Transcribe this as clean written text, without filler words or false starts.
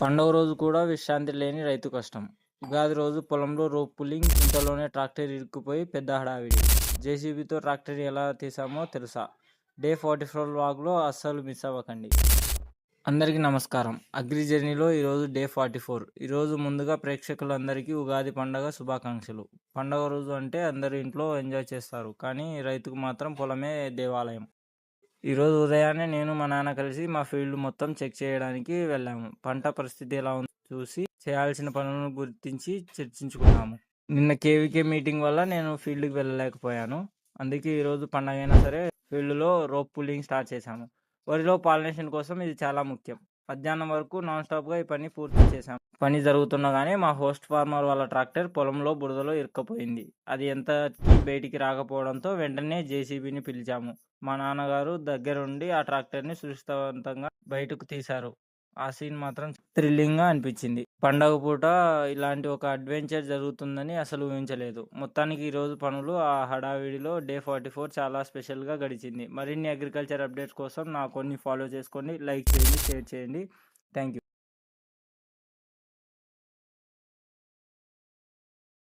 పండుగ రోజు కూడా విశ్రాంతి లేని రైతు కష్టం. ఉగాది రోజు పొలంలో రోప్ పుల్లింగ్, ఇంతలోనే ట్రాక్టర్ ఇరుక్కుపోయి పెద్ద హడావిడి. జేసీబీతో ట్రాక్టర్ ఎలా తీసామో తెలుసా? డే 44 వ్లాగ్లో అస్సలు మిస్ అవ్వకండి. అందరికీ నమస్కారం. అగ్రి జర్నీలో ఈరోజు డే 44. ఈరోజు ముందుగా ప్రేక్షకులందరికీ ఉగాది పండగ శుభాకాంక్షలు. పండగ రోజు అంటే అందరూ ఇంట్లో ఎంజాయ్ చేస్తారు, కానీ రైతుకు మాత్రం పొలమే దేవాలయం. ఈరోజు ఉదయాన్నే నేను మా నాన్న కలిసి మా ఫీల్డ్ మొత్తం చెక్ చేయడానికి వెళ్ళాము. పంట పరిస్థితి ఎలా ఉందో చూసి చేయాల్సిన పనులను గుర్తించి చర్చించుకున్నాము. నిన్న కేవీకే మీటింగ్ వల్ల నేను ఫీల్డ్కి వెళ్ళలేకపోయాను. అందుకే ఈరోజు పండగ అయినా సరే ఫీల్డ్లో రోప్ పుల్లింగ్ స్టార్ట్ చేశాము. వరిలో పాలినేషన్ కోసం ఇది చాలా ముఖ్యం. మధ్యాహ్నం వరకు నాన్ స్టాప్గా ఈ పని పూర్తి చేశాము. పని జరుగుతుండగానే మా హోస్ట్ ఫార్మర్ వాళ్ళ ట్రాక్టర్ పొలంలో బురదలో ఇరుక్కపోయింది. అది ఎంత బయటికి రాకపోవడంతో వెంటనే జేసీబీని పిలిచాము. మా నాన్నగారు దగ్గరుండి ఆ ట్రాక్టర్ని సురక్షితవంతంగా బయటకు తీశారు. ఆ సీన్ మాత్రం థ్రిల్లింగ్గా అనిపించింది. పండగ పూట ఇలాంటి ఒక అడ్వెంచర్ జరుగుతుందని అసలు ఊహించలేదు. మొత్తానికి ఈరోజు పనులు ఆ హడావిడిలో డే 44 చాలా స్పెషల్గా గడిచింది. మరిన్ని అగ్రికల్చర్ అప్డేట్స్ కోసం నా కొన్ని ఫాలో చేసుకోండి, లైక్ చేయండి, షేర్ చేయండి. Thank you.